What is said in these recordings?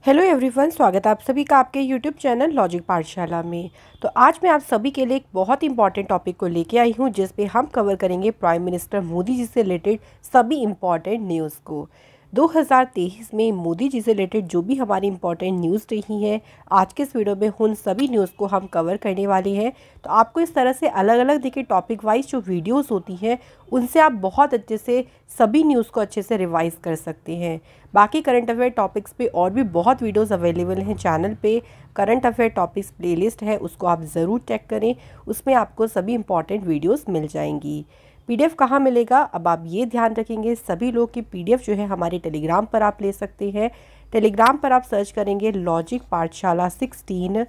Hello everyone, स्वागत है आप सभी का आपके यूट्यूब चैनल लॉजिक पाठशाला में। तो आज मैं आप सभी के लिए एक बहुत इंपॉर्टेंट टॉपिक को लेके आई हूँ जिस पे हम कवर करेंगे प्राइम मिनिस्टर मोदी जी से रिलेटेड सभी इंपॉर्टेंट न्यूज़ को। 2023 में मोदी जी से रिलेटेड जो भी हमारी इंपॉर्टेंट न्यूज़ रही है, आज के इस वीडियो में उन सभी न्यूज़ को हम कवर करने वाले हैं। तो आपको इस तरह से अलग अलग देखिए टॉपिक वाइज जो वीडियोस होती हैं उनसे आप बहुत अच्छे से सभी न्यूज़ को अच्छे से रिवाइज कर सकते हैं। बाकी करंट अफेयर टॉपिक्स पे और भी बहुत वीडियोस अवेलेबल हैं चैनल पे। करंट अफेयर टॉपिक्स प्लेलिस्ट है, उसको आप ज़रूर चेक करें, उसमें आपको सभी इंपॉर्टेंट वीडियोस मिल जाएंगी। पीडीएफ कहाँ मिलेगा, अब आप ये ध्यान रखेंगे सभी लोग की पीडीएफ जो है हमारे टेलीग्राम पर आप ले सकते हैं। टेलीग्राम पर आप सर्च करेंगे लॉजिक पाठशाला 16,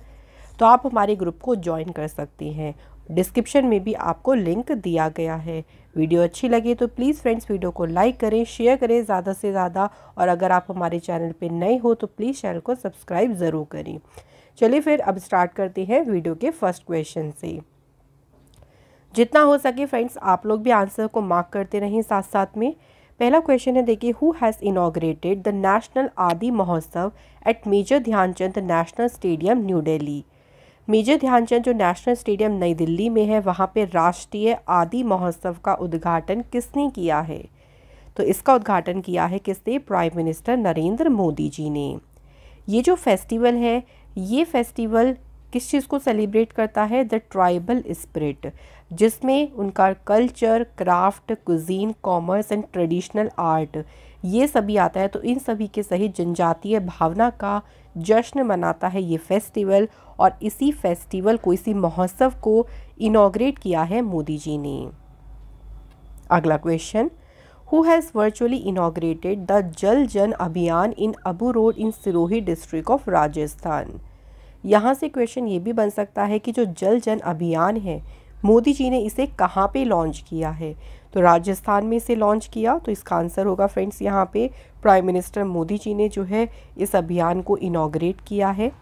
तो आप हमारे ग्रुप को ज्वाइन कर सकते हैं। डिस्क्रिप्शन में भी आपको लिंक दिया गया है। वीडियो अच्छी लगे तो प्लीज़ फ्रेंड्स वीडियो को लाइक करें, शेयर करें ज़्यादा से ज़्यादा, और अगर आप हमारे चैनल पे नए हो तो प्लीज़ चैनल को सब्सक्राइब ज़रूर करें। चलिए फिर अब स्टार्ट करते हैं वीडियो के फर्स्ट क्वेश्चन से। जितना हो सके फ्रेंड्स आप लोग भी आंसर को मार्क करते रहें साथ साथ में। पहला क्वेश्चन है, देखिए, who has inaugurated the national Aadi Mahotsav at major Dhyanchand national stadium New Delhi. Major Dhyanchand जो नेशनल स्टेडियम नई दिल्ली में है, वहाँ पे राष्ट्रीय आदि महोत्सव का उद्घाटन किसने किया है? तो इसका उद्घाटन किया है किसने? प्राइम मिनिस्टर नरेंद्र मोदी जी ने। ये जो फेस्टिवल है, ये फेस्टिवल किस चीज़ को सेलिब्रेट करता है? द ट्राइबल स्पिरिट, जिसमें उनका culture, craft, cuisine, commerce and traditional art ये सभी आता है। तो इन सभी के सहित जनजातीय भावना का जश्न मनाता है ये फेस्टिवल, और इसी फेस्टिवल को, इसी महोत्सव को इनॉग्रेट किया है मोदी जी ने। अगला question, who has virtually inaugurated the Jal Jan Abhiyan in Abu Road in Sirohi district of Rajasthan. यहाँ से क्वेश्चन ये भी बन सकता है कि जो जल जन अभियान है, मोदी जी ने इसे कहाँ पे लॉन्च किया है? तो राजस्थान में इसे लॉन्च किया, तो इसका आंसर होगा फ्रेंड्स यहाँ पे प्राइम मिनिस्टर मोदी जी ने जो है इस अभियान को इनॉग्रेट किया है।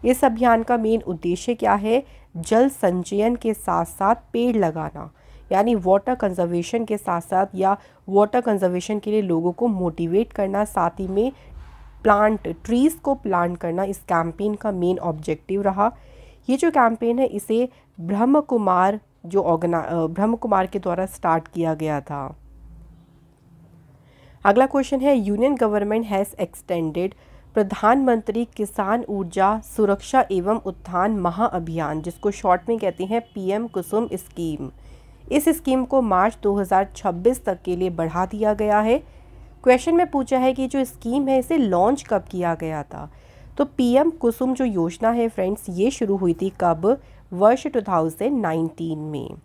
इस अभियान का मेन उद्देश्य क्या है? जल संचयन के साथ साथ पेड़ लगाना, यानी वाटर कंजर्वेशन के साथ साथ, या वाटर कंजर्वेशन के लिए लोगों को मोटिवेट करना, साथ ही में ट्रीज़ को प्लांट करना इस कैंपेन का मेन ऑब्जेक्टिव रहा। ये जो कैंपेन है इसे ब्रह्म कुमार के द्वारा स्टार्ट किया गया था। अगला क्वेश्चन है, यूनियन गवर्नमेंट हैज़ एक्सटेंडेड प्रधानमंत्री किसान ऊर्जा सुरक्षा एवं उत्थान महाअभियान, जिसको शॉर्ट में कहते हैं पीएम कुसुम स्कीम। इस स्कीम को मार्च 2026 तक के लिए बढ़ा दिया गया है। क्वेश्चन में पूछा है कि जो स्कीम है इसे लॉन्च कब किया गया था? तो पीएम कुसुम जो योजना है फ्रेंड्स, ये शुरू हुई थी कब? वर्ष 2019 में।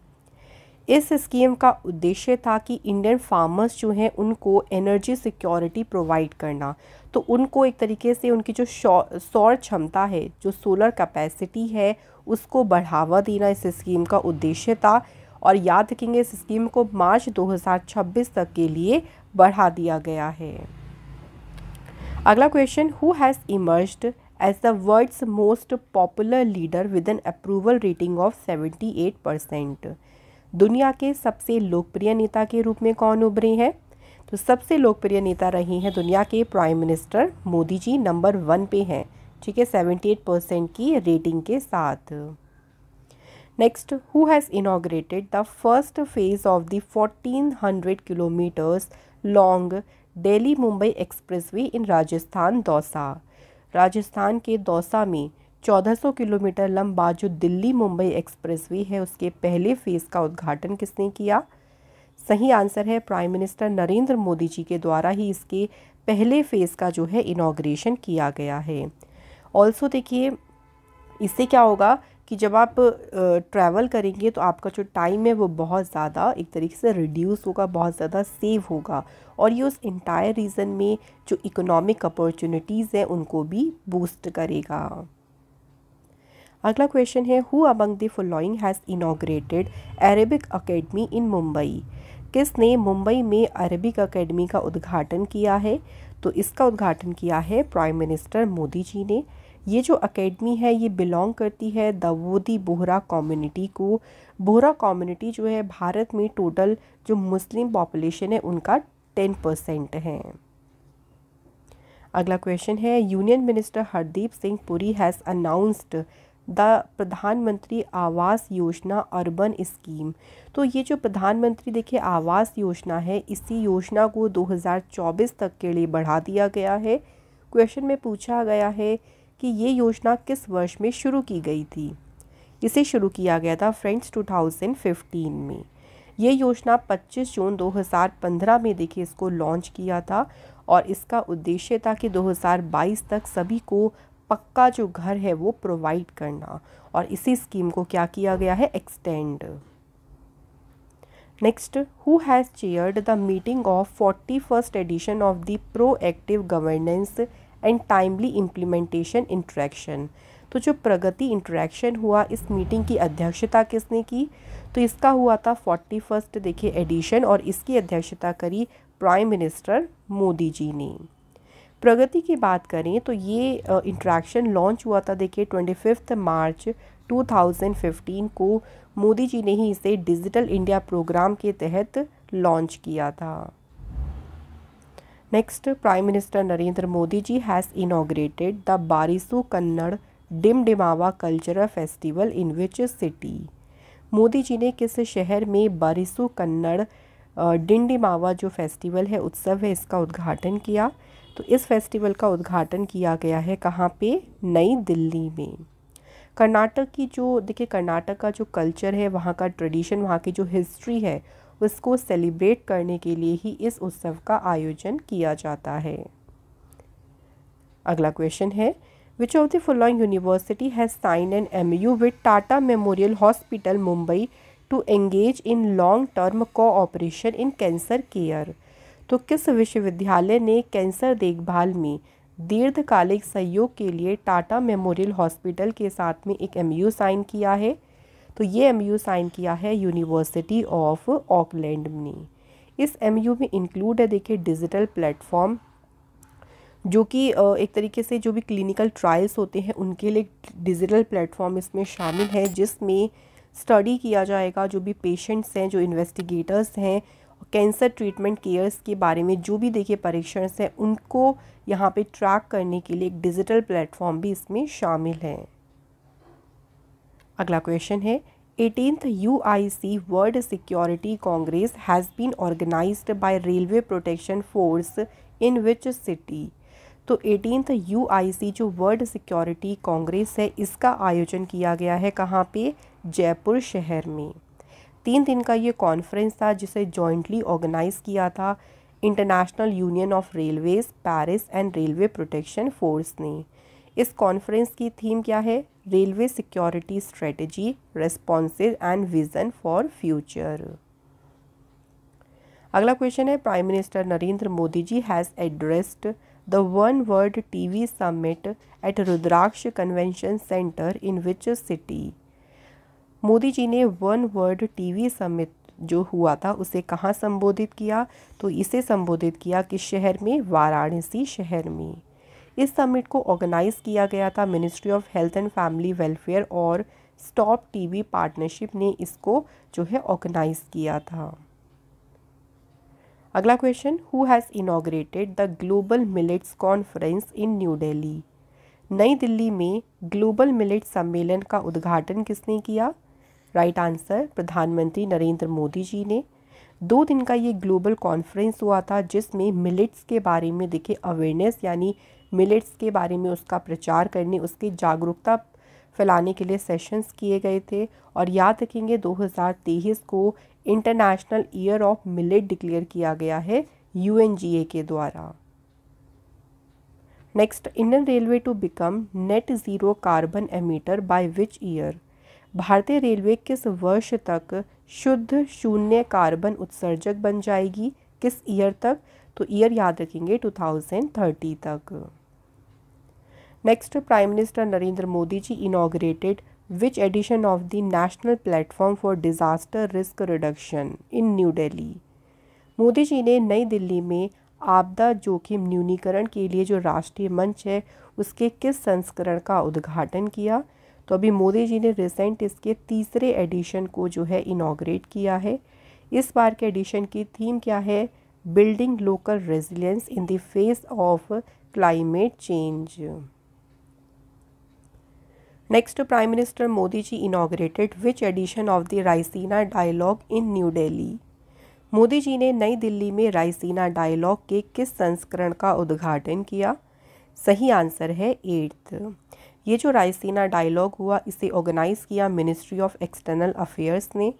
इस स्कीम का उद्देश्य था कि इंडियन फार्मर्स जो हैं उनको एनर्जी सिक्योरिटी प्रोवाइड करना। तो उनको एक तरीके से उनकी जो सौर क्षमता है, जो सोलर कैपेसिटी है, उसको बढ़ावा देना इस स्कीम का उद्देश्य था। और याद रखेंगे इस स्कीम को मार्च 2026 तक के लिए बढ़ा दिया गया है। अगला question, who has emerged as the world's most popular leader with an approval rating of 78%। दुनिया के सबसे लोकप्रिय नेता के रूप में कौन उभरे हैं? तो सबसे लोकप्रिय नेता रही हैं दुनिया के प्राइम मिनिस्टर मोदी जी, नंबर 1 पे हैं, ठीक है, 78% की रेटिंग के साथ। Next, who has inaugurated the first phase of the 1400 kilometres long Delhi Mumbai expressway in Rajasthan Dausa. Rajasthan के दौसा में 1400 किलोमीटर लंबा जो दिल्ली मुंबई एक्सप्रेसवे है, उसके पहले फेज़ का उद्घाटन किसने किया? सही आंसर है प्राइम मिनिस्टर नरेंद्र मोदी जी के द्वारा ही इसके पहले फेज़ का जो है इनॉग्रेशन किया गया है। ऑल्सो देखिए, इससे क्या होगा कि जब आप ट्रैवल करेंगे तो आपका जो टाइम है वो बहुत ज़्यादा एक तरीके से रिड्यूस होगा, बहुत ज़्यादा सेव होगा, और ये उस इंटायर रीजन में जो इकोनॉमिक अपॉर्चुनिटीज़ हैं उनको भी बूस्ट करेगा। अगला क्वेश्चन है, who among the following has inaugurated Arabic academy in Mumbai. किसने मुंबई में अरबिक अकेडमी का उद्घाटन किया है? तो इसका उद्घाटन किया है प्राइम मिनिस्टर मोदी जी ने। ये जो अकेडमी है ये बिलोंग करती है दाऊदी बोहरा कम्युनिटी को। बोहरा कम्युनिटी जो है भारत में टोटल जो मुस्लिम पॉपुलेशन है उनका 10% है। अगला क्वेश्चन है, union minister Hardeep Singh Puri has announced the प्रधानमंत्री आवास योजना अर्बन स्कीम। तो ये जो प्रधानमंत्री देखिए आवास योजना है, इसी योजना को 2024 तक के लिए बढ़ा दिया गया है। क्वेश्चन में पूछा गया है कि ये योजना किस वर्ष में शुरू की गई थी। इसे शुरू किया गया था फ्रेंड्स 2015 में। ये योजना 25 जून 2015 में देखिए इसको लॉन्च किया था और इसका उद्देश्य था कि 2022 तक सभी को पक्का जो घर है वो प्रोवाइड करना, और इसी स्कीम को क्या किया गया है, extend. Next, who has chaired the meeting of 41st edition of the proactive governance and timely implementation interaction. तो जो प्रगति इंटरेक्शन हुआ, इस मीटिंग की अध्यक्षता किसने की, तो इसका हुआ था 41st देखिए एडिशन, और इसकी अध्यक्षता करी प्राइम मिनिस्टर मोदी जी ने। प्रगति की बात करें तो ये इंटरेक्शन लॉन्च हुआ था देखिए 25 मार्च 2015 को। मोदी जी ने ही इसे डिजिटल इंडिया प्रोग्राम के तहत लॉन्च किया था। Next, prime minister Narendra Modi ji has inaugurated the Barisu Kannada Dimdimava cultural festival in which city. Modi ji ने किस शहर में बारिसु कन्नड़ डिंडिमावा जो फेस्टिवल है, उत्सव है, इसका उद्घाटन किया। तो इस फेस्टिवल का उद्घाटन किया गया है कहाँ पे, नई दिल्ली में। कर्नाटक की जो देखिए कर्नाटक का जो कल्चर है, वहाँ का ट्रेडिशन, वहाँ की जो हिस्ट्री है, उसको सेलिब्रेट करने के लिए ही इस उत्सव का आयोजन किया जाता है। अगला क्वेश्चन है, which of the following university has sign an MOU with Tata Memorial Hospital Mumbai to engage in long term cooperation in cancer care. तो किस विश्वविद्यालय ने कैंसर देखभाल में दीर्घकालिक सहयोग के लिए टाटा मेमोरियल हॉस्पिटल के साथ में एक MOU साइन किया है, तो ये MOU साइन किया है यूनिवर्सिटी ऑफ ऑकलैंड ने। इस MOU में इंक्लूड है देखिए डिजिटल प्लेटफॉर्म, जो कि एक तरीके से जो भी क्लिनिकल ट्रायल्स होते हैं उनके लिए डिजिटल प्लेटफॉर्म इसमें शामिल है, जिसमें स्टडी किया जाएगा जो भी पेशेंट्स हैं, जो इन्वेस्टिगेटर्स हैं, कैंसर ट्रीटमेंट केयर्स के बारे में जो भी देखिए परीक्षण हैं उनको यहाँ पे ट्रैक करने के लिए एक डिजिटल प्लेटफॉर्म भी इसमें शामिल है। अगला क्वेश्चन है, 18th UIC World Security Congress has been organized by Railway Protection Force in which city. तो 18th UIC जो वर्ल्ड सिक्योरिटी कांग्रेस है, इसका आयोजन किया गया है कहाँ पे, जयपुर शहर में। 3 दिन का ये कॉन्फ्रेंस था जिसे जॉइंटली ऑर्गेनाइज किया था International Union of Railways, Paris and Railway Protection Force ने। इस कॉन्फ्रेंस की थीम क्या है, railway security strategy, responsive and vision for future. अगला क्वेश्चन है, prime minister Narendra Modi ji has addressed the one world TV summit at Rudraksh convention centre in which city. Modi ji ने one world TV summit जो हुआ था उसे कहाँ संबोधित किया, तो इसे संबोधित किया किस शहर में, वाराणसी शहर में। इस समिट को ऑर्गेनाइज किया गया था ministry of health and family welfare और स्टॉप TB पार्टनरशिप ने इसको जो है ऑर्गेनाइज किया था। अगला question, who has inaugurated the global millets conference in New Delhi. नई दिल्ली में ग्लोबल मिलेट सम्मेलन का उद्घाटन किसने किया, राइट आंसर, प्रधानमंत्री नरेंद्र मोदी जी ने। 2 दिन का ये ग्लोबल कॉन्फ्रेंस हुआ था जिसमें मिलेट्स के बारे में देखिए अवेयरनेस, यानी मिलेट्स के बारे में उसका प्रचार करने, उसकी जागरूकता फैलाने के लिए सेशंस किए गए थे। और याद रखेंगे 2023 को International Year of Millet declare किया गया है UNGA के द्वारा। Next, Indian Railway to become net zero carbon emitter by which year. भारतीय रेलवे किस वर्ष तक शुद्ध शून्य कार्बन उत्सर्जक बन जाएगी, किस ईयर तक, तो ईयर याद रखेंगे 2030 तक। Next, prime minister Narendra Modi ji inaugurated which edition of the national platform for disaster risk reduction in New Delhi. Modi ji ने नई दिल्ली में आपदा जोखिम न्यूनीकरण के लिए जो राष्ट्रीय मंच है उसके किस संस्करण का उद्घाटन किया, तो अभी मोदी जी ने रिसेंट इसके 3रे एडिशन को जो है इनॉग्रेट किया है। इस बार के एडिशन की थीम क्या है, building local resilience in the face of climate change. Next, Prime Minister Modi ji inaugurated which edition of the Raisina Dialogue in New Delhi? Modi ji ने नई दिल्ली में रायसीना डायलॉग के किस संस्करण का उद्घाटन किया? सही आंसर है 8th। ये जो रायसीना डायलॉग हुआ इसे ऑर्गेनाइज़ किया मिनिस्ट्री ऑफ एक्सटर्नल अफेयर्स ने।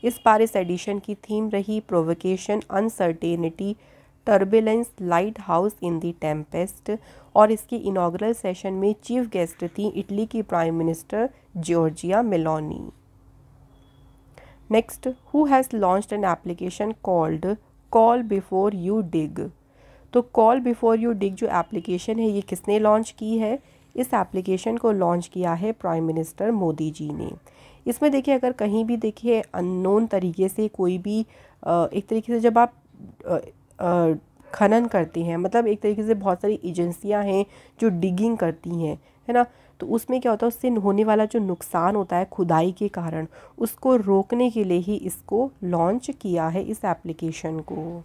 इस बार इस एडिशन की थीम रही provocation, uncertainty, turbulence, light house in the Tempest. और इसके इनॉग्रल सेशन में चीफ गेस्ट थी इटली की prime minister Giorgia Meloni. Next, who has launched an application called call before you dig? तो कॉल बिफोर यू डिग जो application है ये किसने लॉन्च की है? इस एप्लीकेशन को लॉन्च किया है प्राइम मिनिस्टर मोदी जी ने। इसमें देखिए अगर कहीं भी देखिए अननोन तरीके से कोई भी एक तरीके से जब आप खनन करती हैं, मतलब एक तरीके से बहुत सारी एजेंसियां हैं जो डिगिंग करती हैं, है ना, तो उसमें क्या होता है उससे होने वाला जो नुकसान होता है खुदाई के कारण, उसको रोकने के लिए ही इसको लॉन्च किया है इस एप्लीकेशन को।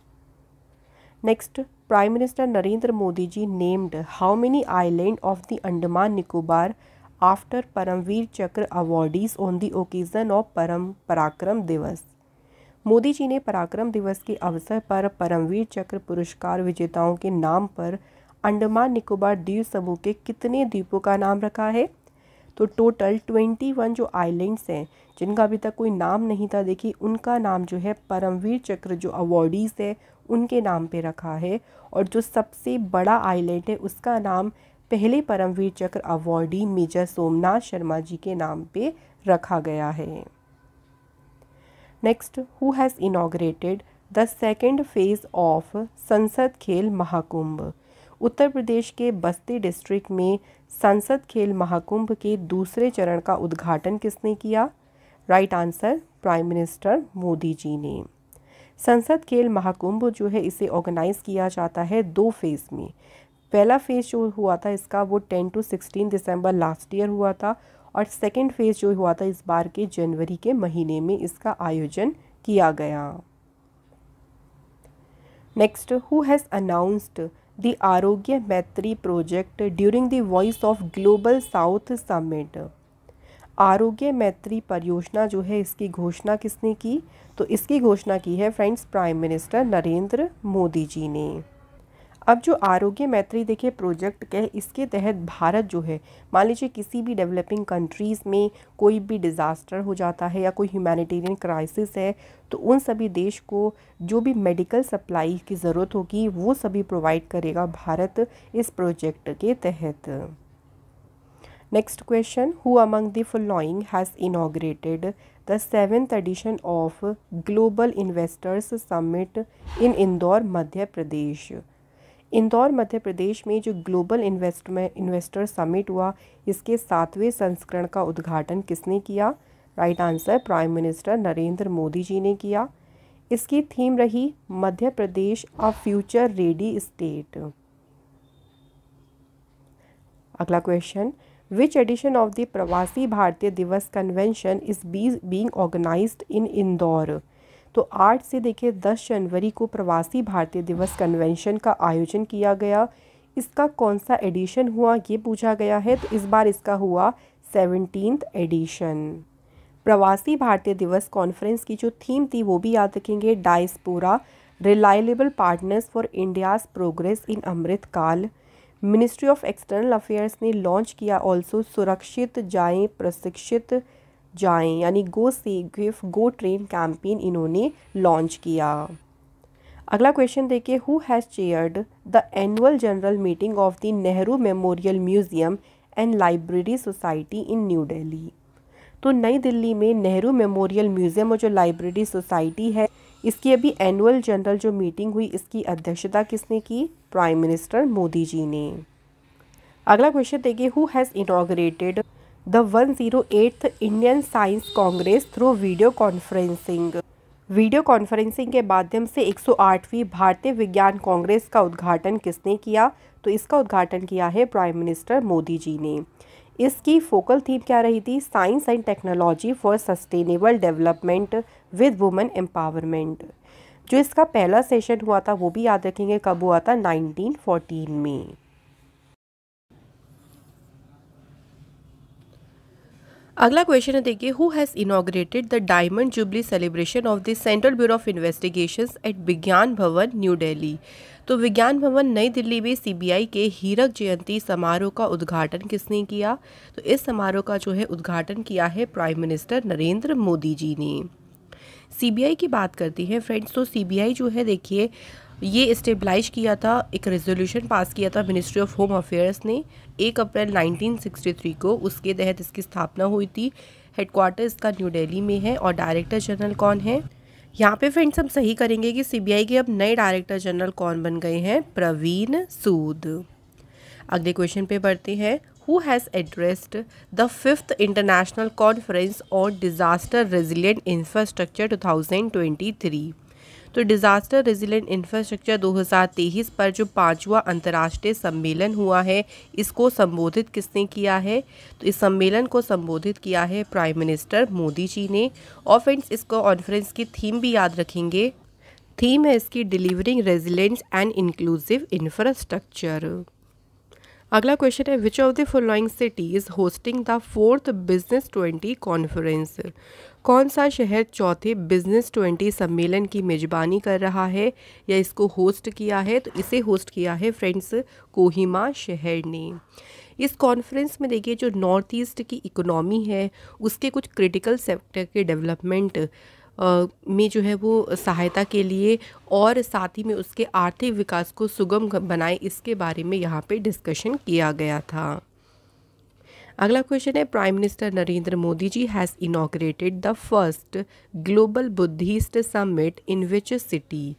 Next, prime minister Narendra Modi ji named how many island of the Andaman Nicobar after Paramvir Chakra awardees on the occasion of Parakram Diwas? Modi ji ने पराक्रम दिवस के अवसर पर परमवीर चक्र पुरस्कार विजेताओं के नाम पर अंडमान निकोबार द्वीप समूह के कितने द्वीपों का नाम रखा है? तो टोटल 21 जो आइलैंड्स हैं जिनका अभी तक कोई नाम नहीं था, देखिए उनका नाम जो है परमवीर चक्र जो अवॉर्डीज़ है उनके नाम पे रखा है। और जो सबसे बड़ा आइलैंड है उसका नाम पहले परमवीर चक्र अवॉर्डी मेजर सोमनाथ शर्मा जी के नाम पे रखा गया है। Next, who has inaugurated the second phase of संसद खेल महाकुंभ? उत्तर प्रदेश के बस्ती डिस्ट्रिक्ट में संसद खेल महाकुंभ के दूसरे चरण का उद्घाटन किसने किया? Right answer, prime minister Modi ji ने। संसद खेल महाकुंभ जो है इसे ऑर्गेनाइज किया जाता है 2 फेज़ में। पहला फेज़ जो हुआ था इसका वो 10 to 16 दिसंबर लास्ट ईयर हुआ था, और सेकेंड फेज़ जो हुआ था इस बार के जनवरी के महीने में इसका आयोजन किया गया। Next, who has announced the आरोग्य मैत्री project during the voice of global south summit? आरोग्य मैत्री परियोजना जो है इसकी घोषणा किसने की? तो इसकी घोषणा की है friends prime minister Narendra Modi ji ने। अब जो आरोग्य मैत्री देखिए प्रोजेक्ट क्या है, इसके तहत भारत जो है मान लीजिए किसी भी डेवलपिंग कंट्रीज़ में कोई भी डिज़ास्टर हो जाता है या कोई ह्यूमैनिटेरियन क्राइसिस है, तो उन सभी देश को जो भी मेडिकल सप्लाई की ज़रूरत होगी वो सभी प्रोवाइड करेगा भारत इस प्रोजेक्ट के तहत। Next question, who among the following has inaugurated the 7th edition of global investors summit in Indore Madhya Pradesh? Indore Madhya Pradesh में जो ग्लोबल इन्वेस्टर समिट हुआ इसके 7वें संस्करण का उद्घाटन किसने किया? Right answer, prime minister Narendra Modi ji ने किया। इसकी थीम रही Madhya Pradesh a future ready state. अगला question, which edition of the Pravasi Bharatiya Divas convention is being organised in Indore? तो 8 से देखिए 10 जनवरी को प्रवासी भारतीय दिवस कन्वेंशन का आयोजन किया गया। इसका कौन सा एडिशन हुआ ये पूछा गया है, तो इस बार इसका हुआ 17th एडिशन। प्रवासी भारतीय दिवस कॉन्फ्रेंस की जो थीम थी वो भी याद रखेंगे, diaspora reliable partners for India's progress in Amrit Kaal. Ministry of external affairs ने लॉन्च किया ऑल्सो सुरक्षित जाएं प्रशिक्षित जाएं, यानी go safe go train campaign इन्होंने लॉन्च किया। अगला क्वेश्चन देखिए, who has chaired the annual general meeting of the Nehru memorial museum and library society in New Delhi? तो नई दिल्ली में नेहरू मेमोरियल म्यूजियम और जो लाइब्रेरी सोसाइटी है इसकी अभी एनुअल जनरल जो मीटिंग हुई इसकी अध्यक्षता किसने की? प्राइम मिनिस्टर मोदी जी ने। अगला क्वेश्चन देखिए, who has inaugurated the 108th Indian science Congress through video conferencing? Video conferencing के माध्यम से 108वीं भारतीय विज्ञान कांग्रेस का उद्घाटन किसने किया? तो इसका उद्घाटन किया है प्राइम मिनिस्टर मोदी जी ने। इसकी फोकल थीम क्या रही थी? Science and technology for sustainable development with women empowerment. जो इसका पहला सेशन हुआ था वो भी याद रखेंगे, कब हुआ था? 1914 में। अगला क्वेश्चन है, देखिए, who has inaugurated the diamond jubilee celebration of the Central Bureau of Investigations at Vigyan Bhavan new Delhi. तो विज्ञान भवन नई दिल्ली में सीबीआई के हीरक जयंती समारोह का उद्घाटन किसने किया? तो इस समारोह का जो है उद्घाटन किया है प्राइम मिनिस्टर नरेंद्र मोदी जी ने। सीबीआई की बात करती है फ्रेंड्स, तो सीबीआई जो है, देखिए, ये स्टेबलाइज किया था, एक रेजोल्यूशन पास किया था मिनिस्ट्री ऑफ होम अफेयर्स ने 1 अप्रैल 1963 को। उसके तहत इसकी स्थापना हुई थी। हेडक्वार्टर इसका न्यू दिल्ली में है और डायरेक्टर जनरल कौन है? यहाँ पे फ्रेंड्स हम सही करेंगे कि सीबीआई के अब नए डायरेक्टर जनरल कौन बन गए हैं? प्रवीण सूद। अगले क्वेश्चन पे बढ़ते हैं। Who has addressed the 5th international conference on disaster resilient infrastructure 2023। तो डिज़ास्टर रेजिलिएंट इंफ्रास्ट्रक्चर 2023 पर जो 5वां अंतर्राष्ट्रीय सम्मेलन हुआ है, इसको संबोधित किसने किया है? तो इस सम्मेलन को संबोधित किया है प्राइम मिनिस्टर मोदी जी ने। और फ्रेंड्स, इसको कॉन्फ्रेंस की थीम भी याद रखेंगे। थीम है इसकी delivering resilience and inclusive infrastructure. अगला क्वेश्चन है, which of the following city is hosting the 4th business 20 conference. कौन सा शहर चौथे बिजनेस 20 सम्मेलन की मेजबानी कर रहा है या इसको होस्ट किया है? तो इसे होस्ट किया है फ्रेंड्स कोहिमा शहर ने। इस कॉन्फ्रेंस में देखिए, जो नॉर्थ ईस्ट की इकोनॉमी है उसके कुछ क्रिटिकल सेक्टर के डेवलपमेंट में जो है वो सहायता के लिए और साथ ही में उसके आर्थिक विकास को सुगम बनाए, इसके बारे में यहाँ पे डिस्कशन किया गया था। अगला क्वेश्चन है, prime minister Narendra Modi ji has inaugurated the first global Buddhist summit in which city.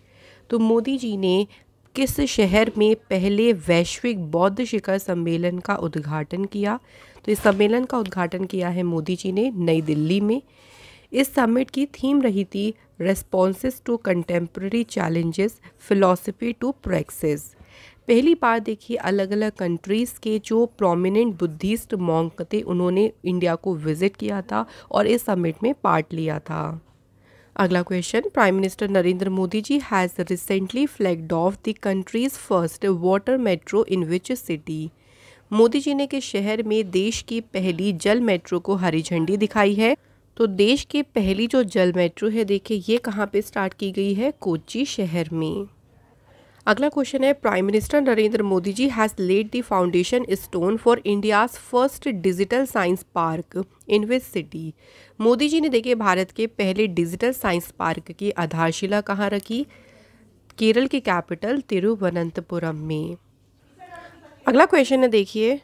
तो मोदी जी ने किस शहर में पहले वैश्विक बौद्ध शिखर सम्मेलन का उद्घाटन किया? तो इस सम्मेलन का उद्घाटन किया है मोदी जी ने नई दिल्ली में। इस समिट की थीम रही थी responses to contemporary challenges, philosophy to practice. पहली बार देखिए अलग अलग कंट्रीज़ के जो प्रोमिनेंट बुद्धिस्ट मॉन्क थे, उन्होंने इंडिया को विजिट किया था और इस समिट में पार्ट लिया था। अगला question, prime minister Narendra Modi ji has recently flagged off the country's first water metro in which city. Modi ji ने किस शहर में देश की पहली जल मेट्रो को हरी झंडी दिखाई है? तो देश की पहली जो जल मेट्रो है, देखिए, ये कहाँ पे स्टार्ट की गई है? कोच्चि शहर में। अगला क्वेश्चन है, prime minister Narendra Modi ji has laid the foundation stone for India's first digital science park in which city. Modi ji ने देखिए भारत के पहले डिजिटल साइंस पार्क की आधारशिला कहाँ रखी? केरल की कैपिटल तिरुवनंतपुरम में। अगला क्वेश्चन है, देखिए,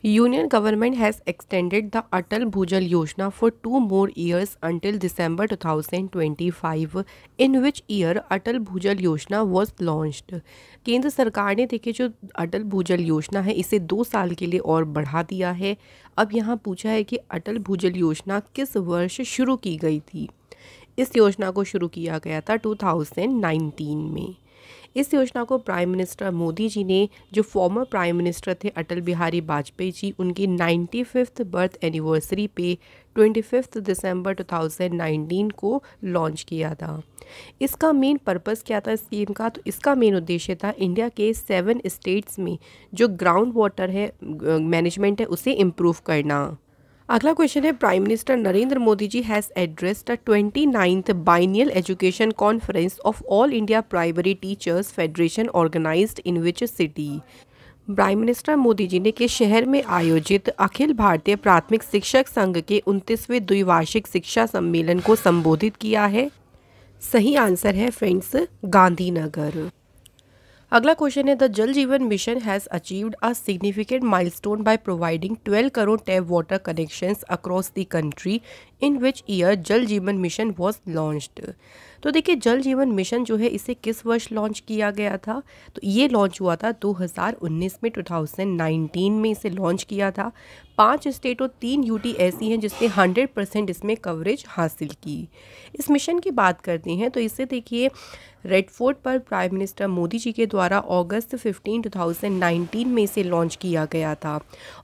union government has extended the Atal Bhujal Yojana for 2 more years until December 2025, in which year Atal Bhujal Yojana was launched. केंद्र सरकार ने देखिए जो अटल भूजल योजना है इसे 2 साल के लिए और बढ़ा दिया है। अब यहाँ पूछा है कि अटल भूजल योजना किस वर्ष शुरू की गई थी? इस योजना को शुरू किया गया था 2019 में। इस योजना को प्राइम मिनिस्टर मोदी जी ने, जो फॉर्मर प्राइम मिनिस्टर थे अटल बिहारी वाजपेयी जी, उनकी 95th बर्थ एनिवर्सरी पे 25 दिसंबर 2019 को लॉन्च किया था। इसका मेन पर्पस क्या था स्कीम का? तो इसका मेन उद्देश्य था इंडिया के 7 स्टेट्स में जो ग्राउंड वाटर है मैनेजमेंट है उसे इम्प्रूव करना। अगला क्वेश्चन है, prime minister Narendra Modi ji has addressed the 29th biennial education conference of All India Primary Teachers Federation organised in which city. Prime minister Modi ji ने किस शहर में आयोजित अखिल भारतीय प्राथमिक शिक्षक संघ के 29वें द्विवार्षिक शिक्षा सम्मेलन को संबोधित किया है? सही आंसर है फ्रेंड्स गांधीनगर। अगला क्वेश्चन है, द जल जीवन mission has achieved a significant milestone by providing 12 crore tap water connections across the country, in which year जल जीवन मिशन वॉज लॉन्च्ड। तो देखिए जल जीवन मिशन जो है इसे किस वर्ष लॉन्च किया गया था? तो ये लॉन्च हुआ था 2019 में, 2019 में इसे लॉन्च किया था। 5 स्टेट और 3 यूटी ऐसी हैं जिसने 100% इसमें कवरेज हासिल की। इस मिशन की बात करते हैं तो इसे देखिए रेड फोर्ट पर प्राइम मिनिस्टर मोदी जी के द्वारा अगस्त 15, 2019 में इसे लॉन्च किया गया था।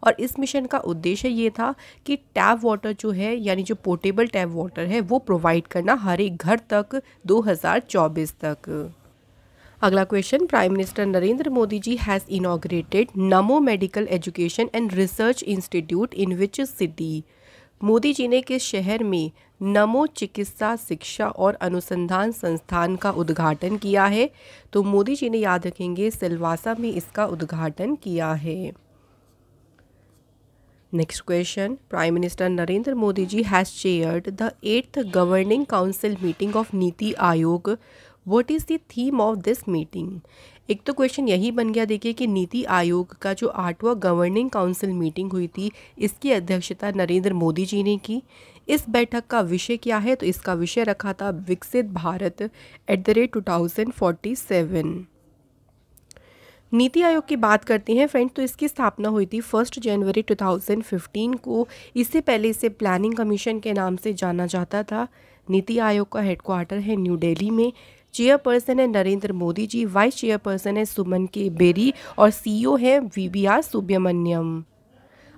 और इस मिशन का उद्देश्य ये था कि टैप वाटर जो है यानी जो पोर्टेबल टैप वाटर है वो प्रोवाइड करना हर एक घर तक 2024 तक। अगला question, prime minister Narendra Modi ji has inaugurated Namo medical education and research institute in which city. Modi ji ने किस शहर में नमो चिकित्सा शिक्षा और अनुसंधान संस्थान का उद्घाटन किया है? तो मोदी जी ने, याद रखेंगे, सिलवासा में इसका उद्घाटन किया है। Next question, prime minister Narendra Modi ji has chaired the 8th governing council meeting of NITI Aayog. What is the theme of this meeting? एक तो क्वेश्चन यही बन गया, देखिए, कि नीति आयोग का जो 8वां गवर्निंग काउंसिल मीटिंग हुई थी, इसकी अध्यक्षता नरेंद्र मोदी जी ने की। इस बैठक का विषय क्या है? तो इसका विषय रखा था विकसित भारत @2047। नीति आयोग की बात करते हैं फ्रेंड्स, तो इसकी स्थापना हुई थी 1 जनवरी 2015 को। इससे पहले इसे प्लानिंग कमीशन के नाम से जाना जाता था। नीति आयोग का हेडक्वार्टर है न्यू दिल्ली में। चेयरपर्सन है नरेंद्र मोदी जी, वाइस चेयरपर्सन है सुमन के बेरी और सीईओ है VBR सुब्रमण्यम।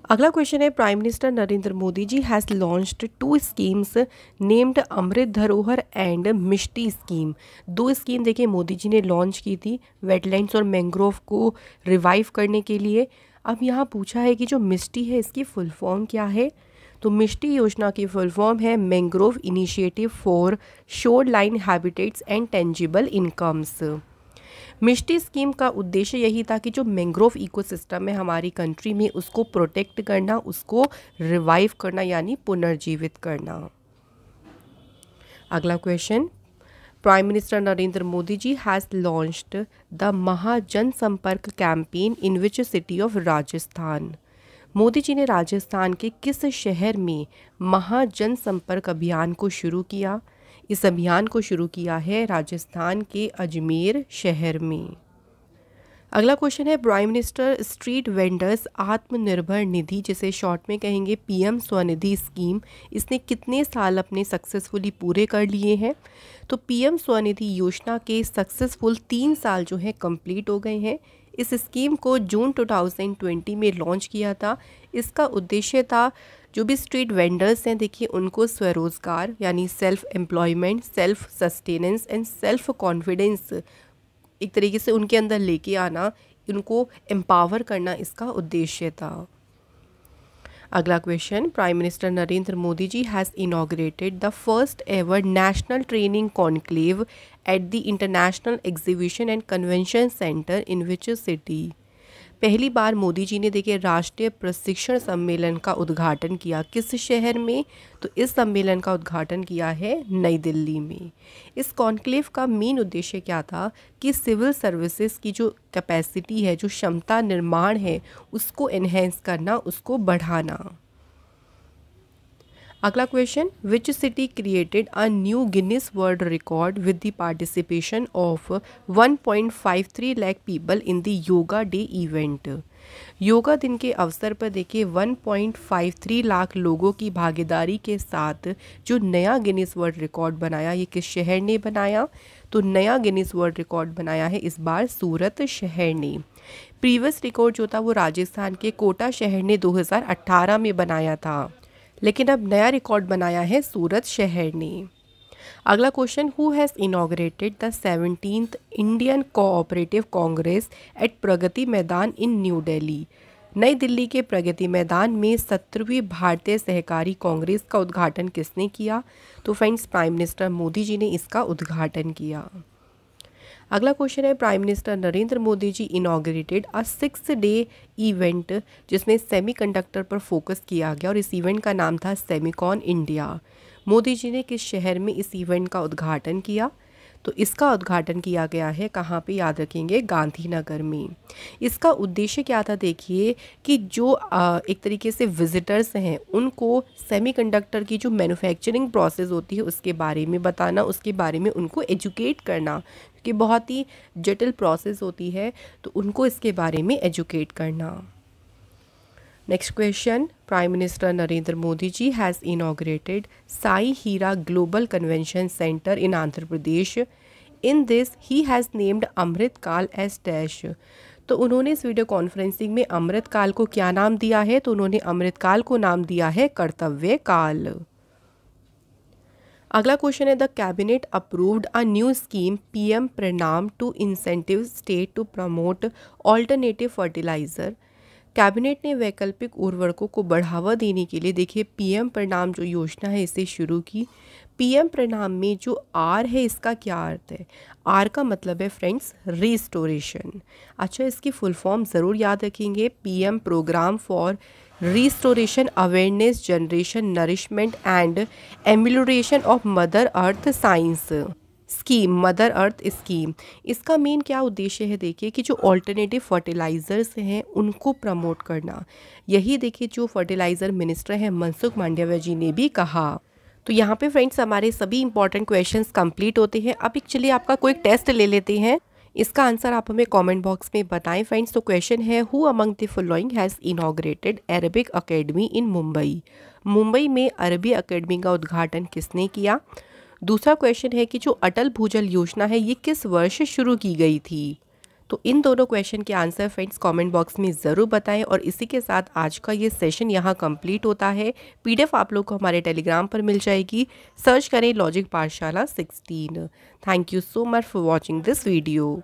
अगला क्वेश्चन है, prime minister Narendra Modi ji has launched 2 schemes named Amrit Dharohar and Mishti scheme. 2 scheme, देखिए, मोदी जी ने लॉन्च की थी वेटलैंड्स और मैंग्रोव को रिवाइव करने के लिए। अब यहाँ पूछा है कि जो मिष्टी है इसकी फुल फॉर्म क्या है? तो मिष्टी योजना की फुल फॉर्म है mangrove initiative for shore line habitats and tangible incomes. Mishti scheme का उद्देश्य यही था कि जो मैंग्रोव इकोसिस्टम है हमारी कंट्री में, उसको प्रोटेक्ट करना, उसको रिवाइव करना, यानी पुनर्जीवित करना। अगला question, prime minister Narendra Modi ji has launched the Mahajan Sampark campaign in which city of Rajasthan. Modi ji ने राजस्थान के किस शहर में महाजन संपर्क अभियान को शुरू किया? इस अभियान को शुरू किया है राजस्थान के अजमेर शहर में। अगला क्वेश्चन है, prime minister street vendors Atmanirbhar Nidhi, जिसे शॉर्ट में कहेंगे PM स्वनिधि स्कीम, इसने कितने साल अपने सक्सेसफुली पूरे कर लिए हैं? तो PM स्वनिधि योजना के सक्सेसफुल 3 साल जो है कंप्लीट हो गए हैं। इस स्कीम को जून 2020 में लॉन्च किया था। इसका उद्देश्य था जो भी स्ट्रीट वेंडर्स हैं, देखिए, उनको स्वरोजगार यानी self employment, self sustenance and self confidence एक तरीके से उनके अंदर लेके आना, उनको एम्पावर करना, इसका उद्देश्य था। अगला question, prime minister Narendra Modi ji has inaugurated the first ever national training conclave at the international exhibition and convention centre in which city. पहली बार मोदी जी ने, देखिए, राष्ट्रीय प्रशिक्षण सम्मेलन का उद्घाटन किया। किस शहर में? तो इस सम्मेलन का उद्घाटन किया है नई दिल्ली में। इस कॉन्क्लेव का मेन उद्देश्य क्या था कि सिविल सर्विसेज की जो कैपेसिटी है, जो क्षमता निर्माण है, उसको एनहेंस करना, उसको बढ़ाना। अगला question, which city created a new Guinness world record with the participation of 1.53 lakh people in the yoga day event. Yoga दिन के अवसर पर, देखिए, 1.53 लाख लोगों की भागीदारी के साथ जो नया गिनीज वर्ल्ड रिकॉर्ड बनाया, ये किस शहर ने बनाया? तो नया गिनीज वर्ल्ड रिकॉर्ड बनाया है इस बार सूरत शहर ने। प्रीवियस रिकॉर्ड जो था वो राजस्थान के कोटा शहर ने 2018 में बनाया था, लेकिन अब नया रिकॉर्ड बनाया है सूरत शहर ने। अगला question, who has inaugurated the 17th Indian cooperative congress at Pragati Maidan in New Delhi. नई दिल्ली के प्रगति मैदान में 17वीं भारतीय सहकारी कांग्रेस का उद्घाटन किसने किया? तो friends, prime minister Modi ji ने इसका उद्घाटन किया। अगला क्वेश्चन है, prime minister Narendra Modi ji inaugurated अ 6-day इवेंट जिसमें सेमीकंडक्टर पर फोकस किया गया और इस इवेंट का नाम था सेमिकॉन इंडिया। मोदी जी ने किस शहर में इस इवेंट का उद्घाटन किया? तो इसका उद्घाटन किया गया है कहाँ पे? याद रखेंगे, गांधीनगर में। इसका उद्देश्य क्या था? देखिए कि जो एक तरीके से विजिटर्स हैं उनको सेमीकंडक्टर की जो मैन्युफैक्चरिंग प्रोसेस होती है उसके बारे में बताना, उसके बारे में उनको एजुकेट करना, कि बहुत ही जटिल प्रोसेस होती है, तो उनको इसके बारे में एजुकेट करना। Next question, prime minister Narendra Modi ji has inaugurated Sai Hira global convention centre in Andhra Pradesh. In this he has named Amrit Kaal as dash. तो उन्होंने इस वीडियो कॉन्फ्रेंसिंग में अमृत काल को क्या नाम दिया है? तो उन्होंने अमृत काल को नाम दिया है कर्तव्य काल। अगला क्वेश्चन है, the cabinet approved a new scheme PM Pranam to incentive state to promote alternative fertiliser. Cabinet ने वैकल्पिक उर्वरकों को बढ़ावा देने के लिए देखिए पीएम प्रणाम जो योजना है इसे शुरू की। पीएम प्रणाम में जो आर है इसका क्या अर्थ है? आर का मतलब है फ्रेंड्स रिस्टोरेशन। अच्छा, इसकी फुल फॉर्म ज़रूर याद रखेंगे, PM programme for restoration awareness generation nourishment and amelioration of mother earth science scheme, mother earth scheme. इसका मेन क्या उद्देश्य है? देखिए कि जो ऑल्टरनेटिव फर्टिलाइज़र्स हैं उनको प्रमोट करना। यही देखिए जो फर्टिलाइज़र मिनिस्टर हैं मनसुख मांडविया जी ने भी कहा। तो यहाँ पे फ्रेंड्स हमारे सभी इंपॉर्टेंट क्वेश्चंस कंप्लीट होते हैं। अब एक चलिए आपका कोई टेस्ट ले लेते हैं, इसका आंसर आप हमें कमेंट बॉक्स में बताएं फ्रेंड्स। तो क्वेश्चन है, who among the following has inaugurated Arabic academy in Mumbai? Mumbai में अरबी अकेडमी का उद्घाटन किसने किया? दूसरा क्वेश्चन है कि जो अटल भूजल योजना है ये किस वर्ष शुरू की गई थी? तो इन दोनों क्वेश्चन के आंसर फ्रेंड्स कमेंट बॉक्स में ज़रूर बताएं। और इसी के साथ आज का ये सेशन यहाँ कंप्लीट होता है। पीडीएफ आप लोग को हमारे टेलीग्राम पर मिल जाएगी, सर्च करें लॉजिक पाठशाला 16। Thank you so much for watching this video.